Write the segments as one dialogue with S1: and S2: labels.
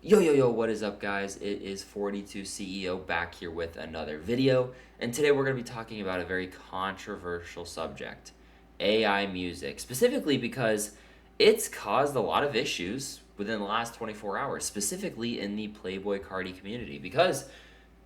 S1: Yo, what is up, guys? It is 42 CEO back here with another video, and today we're going to be talking about a very controversial subject, AI music, specifically because it's caused a lot of issues within the last 24 hours, specifically in the Playboy Carti community, because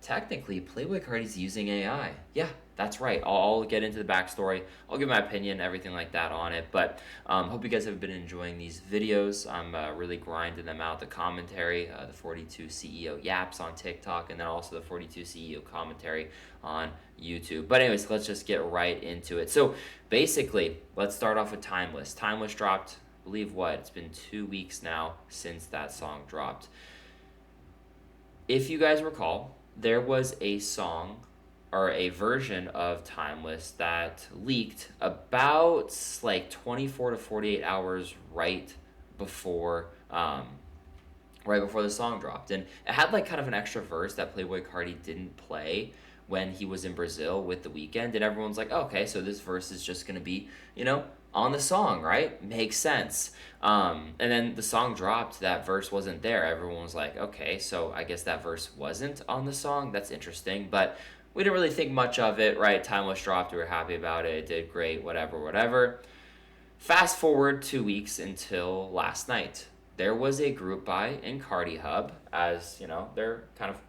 S1: technically, Playboy Carti's using AI. Yeah, that's right. I'll get into the backstory. I'll give my opinion, everything like that on it. But hope you guys have been enjoying these videos. I'm really grinding them out. The commentary, the 42 CEO yaps on TikTok, and then also the 42 CEO commentary on YouTube. But anyways, let's just get right into it. So basically, let's start off with Timeless. Timeless dropped, I believe what? It's been 2 weeks now since that song dropped. If you guys recall, there was a song or a version of Timeless that leaked about like 24 to 48 hours before um, right before the song dropped. And it had like kind of an extra verse that Playboy Carti didn't play when he was in Brazil with The Weeknd. And everyone's like, oh, okay, so this verse is just going to be, on the song, right? Makes sense. And then the song dropped, that verse wasn't there. Everyone was like, okay, so I guess that verse wasn't on the song. That's interesting. But we didn't really think much of it, right? Timeless dropped. We were happy about it. It did great, whatever. Fast forward 2 weeks until last night. There was a group buy in Cardi Hub, as there kind of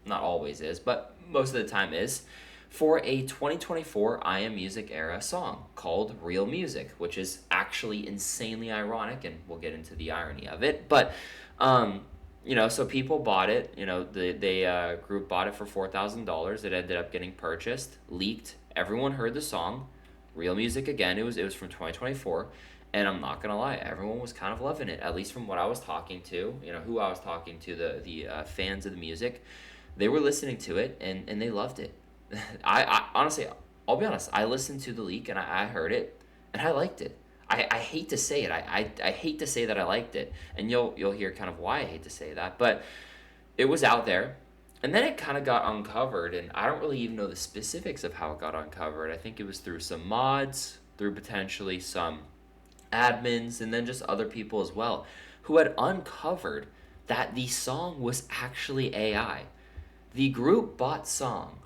S1: not always is, but most of the time is, for a 2024 I Am Music era song called Real Music, which is actually insanely ironic, and we'll get into the irony of it. But, so people bought it. The group bought it for $4,000. It ended up getting purchased, leaked. Everyone heard the song. Real Music again. It was from 2024, and I'm not gonna lie, everyone was kind of loving it. At least from what I was talking to, who I was talking to, the fans of the music, they were listening to it and they loved it. I honestly, I'll be honest, I listened to the leak and I heard it and I liked it. I hate to say it. I hate to say that I liked it, and you'll hear kind of why I hate to say that, but it was out there. And then it kind of got uncovered, and I don't really even know the specifics of how it got uncovered. I think it was through some mods, through potentially some admins, and then just other people as well, who had uncovered that the song was actually AI. The group bought song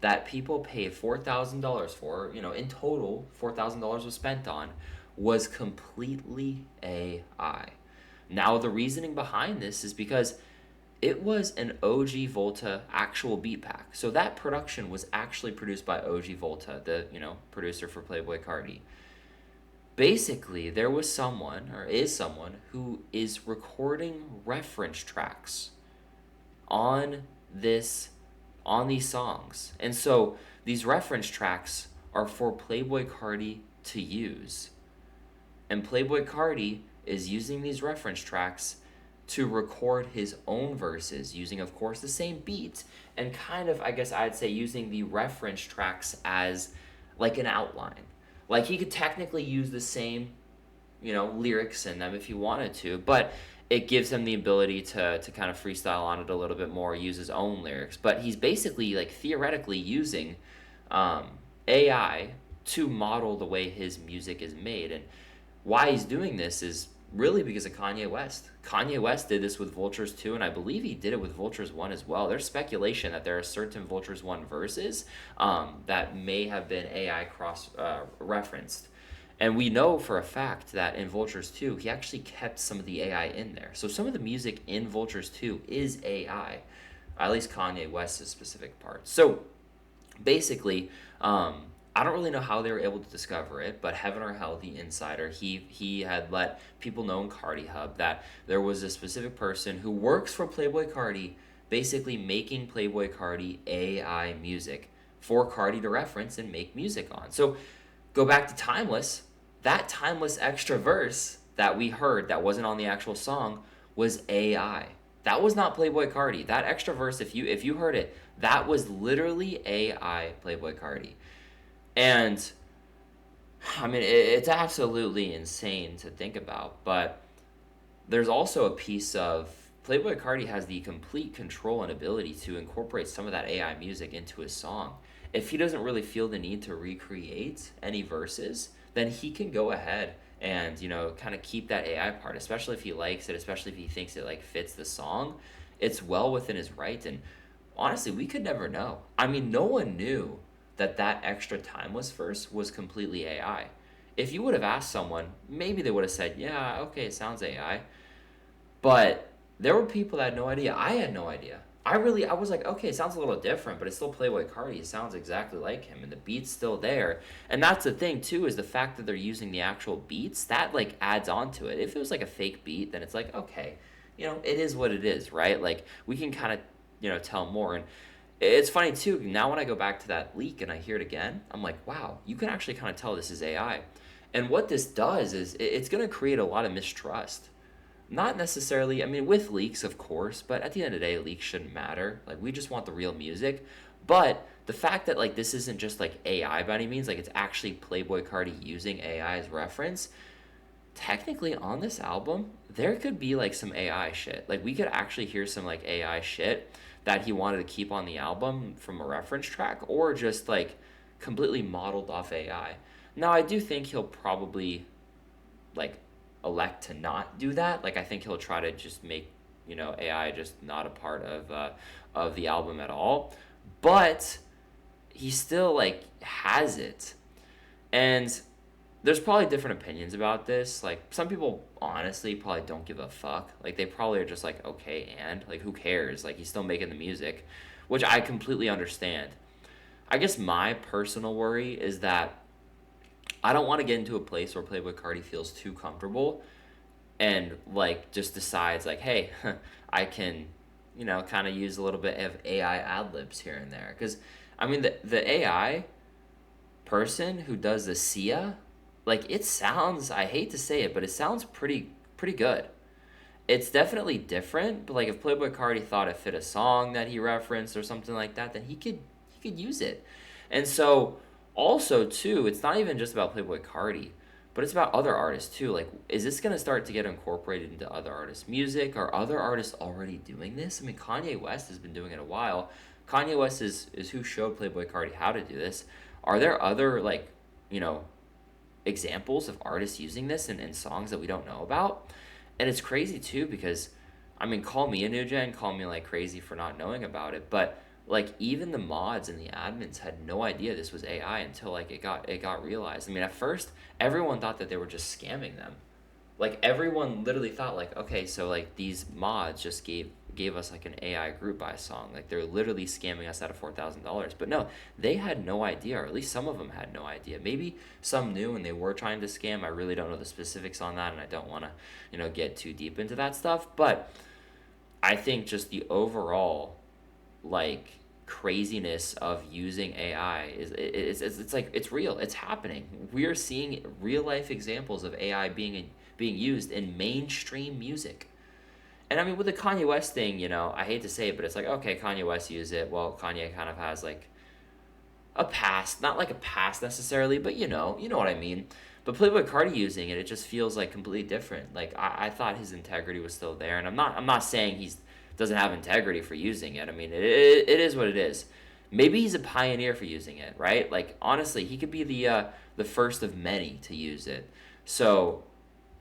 S1: that people paid $4,000 for, in total, $4,000 was spent on, was completely AI. Now, the reasoning behind this is because it was an OG Volta actual beat pack. So that production was actually produced by OG Volta, the, producer for Playboy Carti. Basically, there was someone, or is someone, who is recording reference tracks on this on these songs. And so these reference tracks are for Playboy Carti to use. And Playboy Carti is using these reference tracks to record his own verses using, of course, the same beat, and kind of, I guess I'd say, using the reference tracks as like an outline. Like, he could technically use the same, lyrics in them if he wanted to, but it gives him the ability to kind of freestyle on it a little bit more, use his own lyrics. But he's basically, like, theoretically using AI to model the way his music is made. And why he's doing this is really because of Kanye West. Kanye West did this with Vultures 2, and I believe he did it with Vultures 1 as well. There's speculation that there are certain Vultures 1 verses that may have been AI cross referenced. And we know for a fact that in Vultures 2, he actually kept some of the AI in there. So some of the music in Vultures 2 is AI, at least Kanye West's specific part. So basically, I don't really know how they were able to discover it, but Heaven or Hell, the insider, he had let people know in Carti Hub that there was a specific person who works for Playboy Carti, basically making Playboy Carti AI music for Carti to reference and make music on. So go back to Timeless. That Timeless extra verse that we heard that wasn't on the actual song was AI. That was not Playboy Carti. That extra verse, if you heard it, that was literally AI Playboy Carti. And I mean, it's absolutely insane to think about, but there's also a piece of Playboy Carti has the complete control and ability to incorporate some of that AI music into his song. If he doesn't really feel the need to recreate any verses, then he can go ahead and kind of keep that AI part, especially if he likes it, especially if he thinks it like fits the song. It's well within his right, and honestly, we could never know. I mean, no one knew that that extra time was completely AI. If you would have asked someone, maybe they would have said, "Yeah, okay, it sounds AI." But there were people that had no idea. I had no idea. I was like, okay, it sounds a little different, but it's still Playboy Carti. It sounds exactly like him, and the beat's still there. And that's the thing too, is the fact that they're using the actual beats that like adds on to it. If it was like a fake beat, then it's like, okay, it is what it is, right? Like we can kind of tell more. And it's funny too. Now when I go back to that leak and I hear it again, I'm like, wow, you can actually kind of tell this is AI. And what this does is it's going to create a lot of mistrust. Not necessarily, I mean, with leaks, of course, but at the end of the day, leaks shouldn't matter. Like, we just want the real music. But the fact that, like, this isn't just, like, AI by any means, like, it's actually Playboy Carti using AI as reference, technically on this album, there could be, like, some AI shit. Like, we could actually hear some, like, AI shit that he wanted to keep on the album from a reference track, or just, like, completely modeled off AI. Now, I do think he'll probably, like, elect to not do that. Like I think he'll try to just make AI just not a part of the album at all. But he still like has it, and there's probably different opinions about this. Like some people honestly probably don't give a fuck. Like they probably are just like okay, and like who cares? Like he's still making the music, which I completely understand. I guess my personal worry is that I don't want to get into a place where Playboy Cardi feels too comfortable and like just decides like, hey, I can, kind of use a little bit of AI ad libs here and there. Because I mean, the AI person who does the Sia, like it sounds. I hate to say it, but it sounds pretty good. It's definitely different, but like if Playboy Cardi thought it fit a song that he referenced or something like that, then he could use it. And so also too, it's not even just about Playboy Cardi, but it's about other artists too. Like, is this gonna start to get incorporated into other artists' music? Are other artists already doing this? I mean, Kanye West has been doing it a while. Kanye West is who showed Playboy Cardi how to do this. Are there other like, you know, examples of artists using this in songs that we don't know about? And it's crazy too because, I mean, call me a new gen, call me like crazy for not knowing about it, but like even the mods and the admins had no idea this was AI until like it got realized. I mean, at first everyone thought that they were just scamming them. Like everyone literally thought like, okay, so like these mods just gave us like an AI group buy song. Like they're literally scamming us out of $4,000. But no, they had no idea, or at least some of them had no idea. Maybe some knew and they were trying to scam. I really don't know the specifics on that, and I don't want to, get too deep into that stuff. But I think just the overall like craziness of using AI it's like it's real. It's happening. We are seeing real life examples of AI being used in mainstream music. And I mean, with the Kanye West thing, I hate to say it, but it's like, okay, Kanye West used it. Well, Kanye kind of has like a past, not like a past necessarily, but you know what I mean. But Playboy Cardi using it, it just feels like completely different. Like I thought his integrity was still there, and I'm not saying he's doesn't have integrity for using it. I mean, it is what it is. Maybe he's a pioneer for using it, right? Like honestly, he could be the first of many to use it. So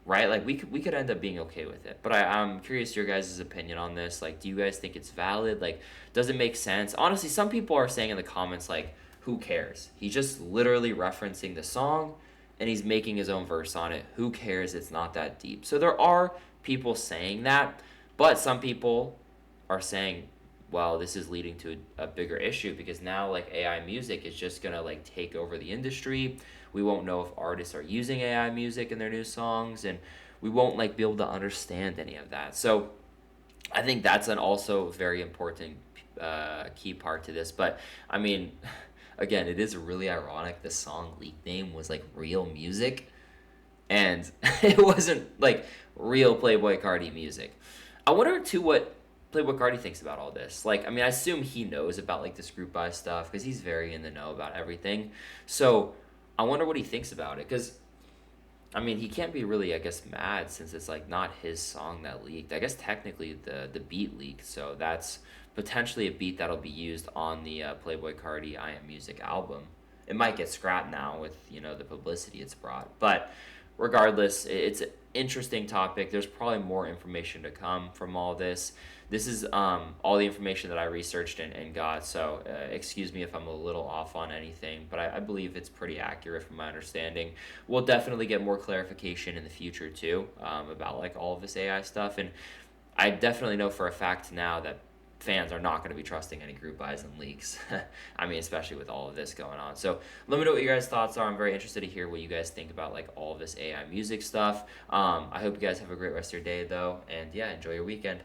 S1: right, like we could end up being okay with it. But I'm curious your guys' opinion on this. Like, do you guys think it's valid? Like, does it make sense? Honestly, some people are saying in the comments like, who cares? He's just literally referencing the song and he's making his own verse on it. Who cares? It's not that deep. So there are people saying that, but some people are saying, well, this is leading to a bigger issue because now like AI music is just gonna like take over the industry. We won't know if artists are using AI music in their new songs, and we won't like be able to understand any of that. So I think that's an also very important key part to this. But I mean, again, it is really ironic. The song leak name was like Real Music, and it wasn't like real Playboy Cardi music. I wonder too what Playboy Cardi thinks about all this. Like, I mean, I assume he knows about like this group buy stuff because he's very in the know about everything. So I wonder what he thinks about it because I mean, he can't be really, I guess, mad since it's like not his song that leaked. I guess technically the beat leaked, so that's potentially a beat that'll be used on the Playboy Cardi I Am Music album. It might get scrapped now with the publicity it's brought, but regardless, it's an interesting topic. There's probably more information to come from all this. This is all the information that I researched and got, so excuse me if I'm a little off on anything, but I believe it's pretty accurate from my understanding. We'll definitely get more clarification in the future too, about like all of this AI stuff, and I definitely know for a fact now that fans are not going to be trusting any group buys and leaks. I mean, especially with all of this going on. So let me know what your guys' thoughts are. I'm very interested to hear what you guys think about like all of this AI music stuff. I hope you guys have a great rest of your day though, and yeah, enjoy your weekend.